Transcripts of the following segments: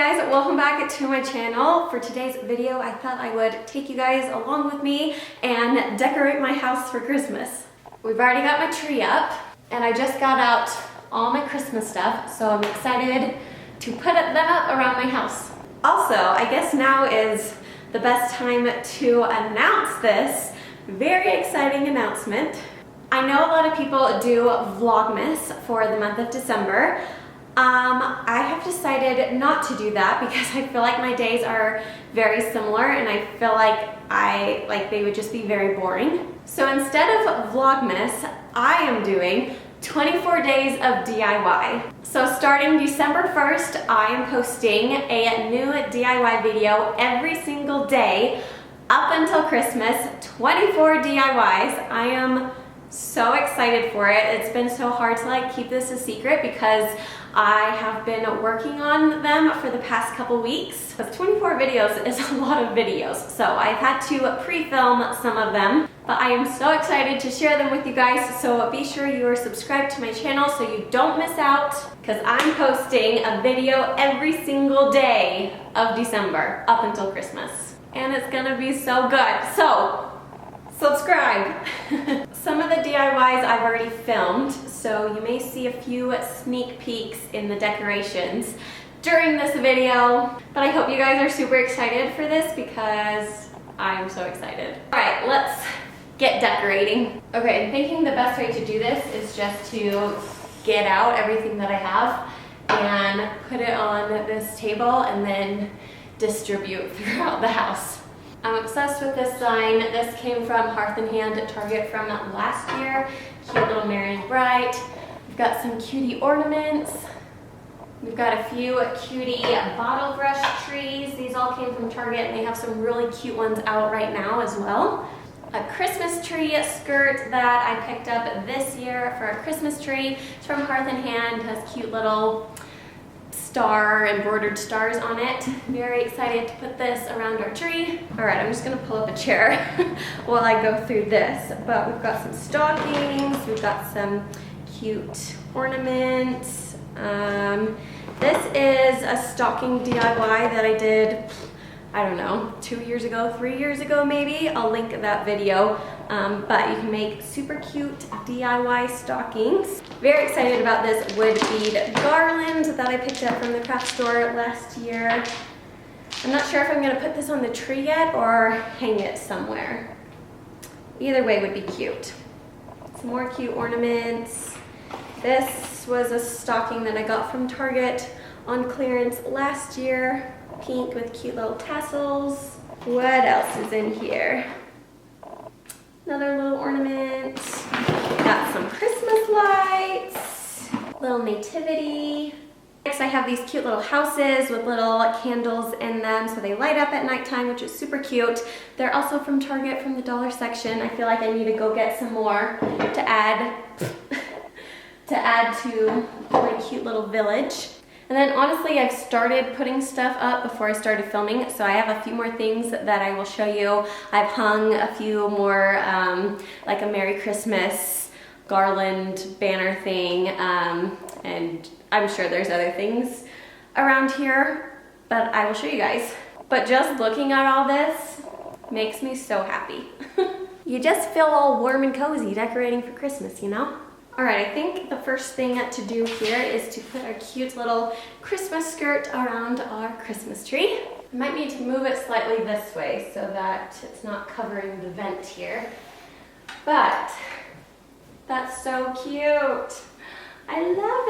guys, welcome back to my channel. For today's video, I thought I would take you guys along with me and decorate my house for Christmas. We've already got my tree up and I just got out all my Christmas stuff, so I'm excited to put them up around my house. Also, I guess now is the best time to announce this very exciting announcement. I know a lot of people do Vlogmas for the month of December. I have decided not to do that because I feel like my days are very similar and I feel like they would just be very boring. So instead of Vlogmas, I am doing 24 days of DIY. So starting December 1st, I am posting a new DIY video every single day up until Christmas, 24 DIYs. I am so excited for it. It's been so hard to keep this a secret because I have been working on them for the past couple weeks. But 24 videos is a lot of videos, so I've had to pre-film some of them. But I am so excited to share them with you guys, so be sure you are subscribed to my channel so you don't miss out, because I'm posting a video every single day of December up until Christmas. And it's gonna be so good. So subscribe. Some of the DIYs I've already filmed, so you may see a few sneak peeks in the decorations during this video, but I hope you guys are super excited for this because I'm so excited. All right, let's get decorating. Okay, I'm thinking the best way to do this is just to get out everything that I have and put it on this table and then distribute throughout the house. I'm obsessed with this sign. This came from Hearth & Hand at Target from last year. Cute little Merry and Bright. We've got some cutie ornaments. We've got a few cutie bottle brush trees. These all came from Target and they have some really cute ones out right now as well. A Christmas tree skirt that I picked up this year for a Christmas tree. It's from Hearth & Hand. It has cute little star embroidered stars on it. Very excited to put this around our tree. All right, I'm just gonna pull up a chair while I go through this. But we've got some stockings, we've got some cute ornaments. This is a stocking DIY that I did, I don't know, 2 years ago, 3 years ago maybe. I'll link that video. But you can make super cute DIY stockings. Very excited about this wood bead garland that I picked up from the craft store last year. I'm not sure if I'm gonna put this on the tree yet or hang it somewhere. Either way would be cute. Some more cute ornaments. This was a stocking that I got from Target on clearance last year. Pink with cute little tassels. What else is in here? Another little ornament. Got some Christmas lights. Little nativity. Next I have these cute little houses with little candles in them so they light up at nighttime, which is super cute. They're also from Target from the dollar section. I feel like I need to go get some more to add to my cute little village. And then honestly, I've started putting stuff up before I started filming, so I have a few more things that I will show you. I've hung a few more, like a Merry Christmas garland banner thing, and I'm sure there's other things around here, but I will show you guys. But just looking at all this makes me so happy. You just feel all warm and cozy decorating for Christmas, you know? All right, I think the first thing to do here is to put our cute little Christmas skirt around our Christmas tree. I might need to move it slightly this way so that it's not covering the vent here. But that's so cute. I love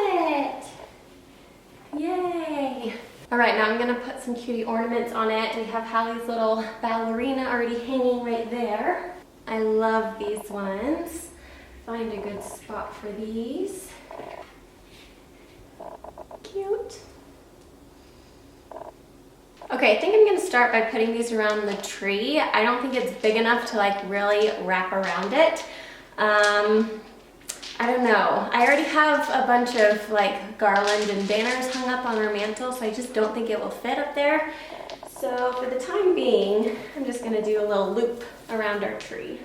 it. Yay. All right, now I'm gonna put some cutie ornaments on it. We have Hallie's little ballerina already hanging right there. I love these ones. Find a good spot for these. Cute. Okay, I think I'm gonna start by putting these around the tree. I don't think it's big enough to really wrap around it. I don't know. I already have a bunch of garland and banners hung up on our mantle, so I just don't think it will fit up there. So for the time being, I'm just gonna do a little loop around our tree.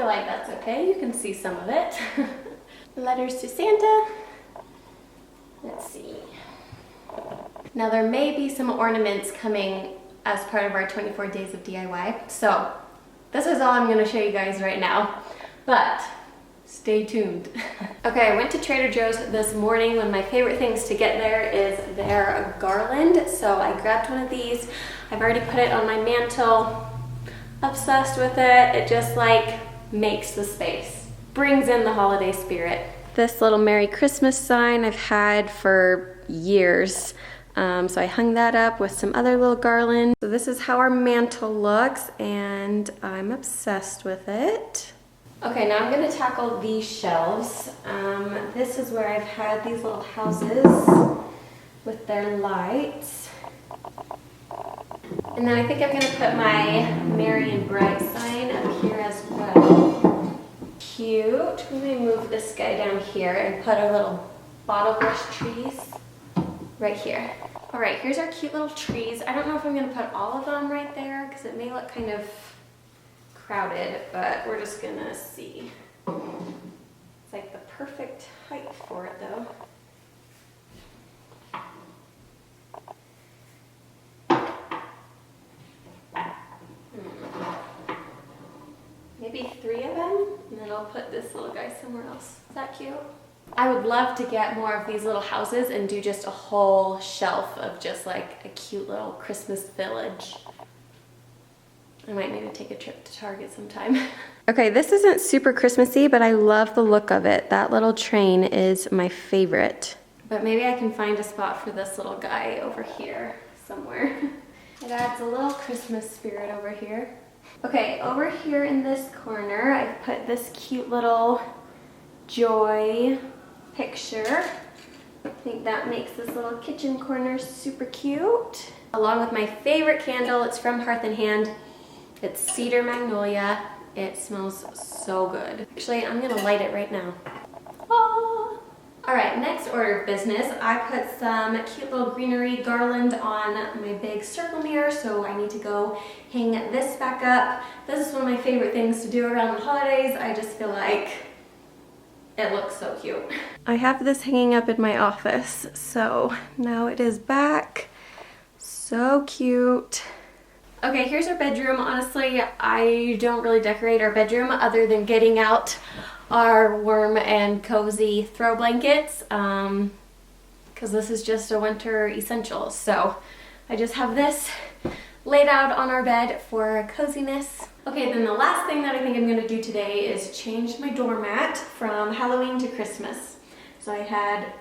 feel like that's okay. You can see some of it. Letters to Santa. Let's see. Now there may be some ornaments coming as part of our 24 days of DIY. So this is all I'm gonna show you guys right now, but stay tuned. Okay, I went to Trader Joe's this morning. One of my favorite things to get there is their garland. So I grabbed one of these. I've already put it on my mantle. Obsessed with it. It just like makes the space. Brings in the holiday spirit. This little Merry Christmas sign I've had for years. So I hung that up with some other little garland. So this is how our mantle looks, and I'm obsessed with it. Okay, now I'm gonna tackle these shelves. This is where I've had these little houses with their lights. And then I think I'm gonna put my Merry and Bright sign up here as well. Cute. We may move this guy down here and put our little bottle brush trees right here. All right, here's our cute little trees. I don't know if I'm gonna put all of them right there because it may look kind of crowded, but we're just gonna see. It's like the perfect height for it though. Maybe 3 of them, and then I'll put this little guy somewhere else. Is that cute? I would love to get more of these little houses and do just a whole shelf of just like a cute little Christmas village. I might maybe take a trip to Target sometime. Okay, this isn't super Christmassy, but I love the look of it. That little train is my favorite. But maybe I can find a spot for this little guy over here somewhere. It adds a little Christmas spirit over here. Okay, over here in this corner, I've put this cute little joy picture. I think that makes this little kitchen corner super cute. Along with my favorite candle, it's from Hearth and Hand. It's Cedar Magnolia. It smells so good. Actually, I'm gonna light it right now. Ah. All right, next order of business. I put some cute little greenery garland on my big circle mirror, so I need to go hang this back up. This is one of my favorite things to do around the holidays. I just feel like it looks so cute. I have this hanging up in my office, so now it is back. So cute. Okay, here's our bedroom. Honestly, I don't really decorate our bedroom other than getting out our warm and cozy throw blankets, because this is just a winter essential. So I just have this laid out on our bed for coziness. Okay, then the last thing that I think I'm gonna do today is change my doormat from Halloween to Christmas. So I had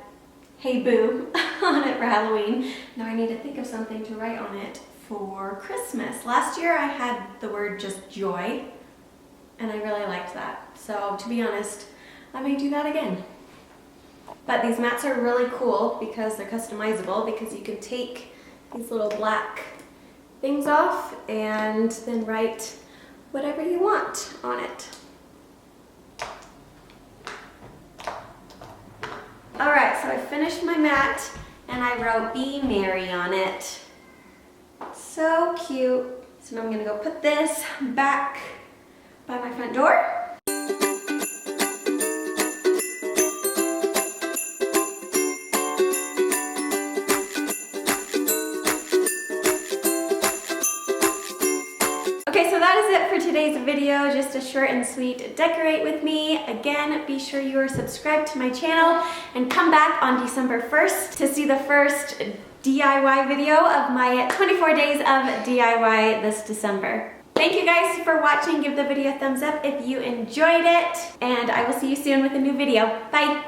Hey Boo on it for Halloween. Now I need to think of something to write on it for Christmas. Last year I had the word just joy, and I really liked that. So to be honest, I may do that again. But these mats are really cool because they're customizable, because you can take these little black things off and then write whatever you want on it. All right, so I finished my mat and I wrote Be Merry on it. So cute. So now I'm gonna go put this back by my front door. Okay, so that is it for today's video. Just a short and sweet decorate with me. Again, be sure you are subscribed to my channel and come back on December 1st to see the first DIY video of my 24 days of DIY this December. Thank you guys for watching. Give the video a thumbs up if you enjoyed it, and I will see you soon with a new video. Bye!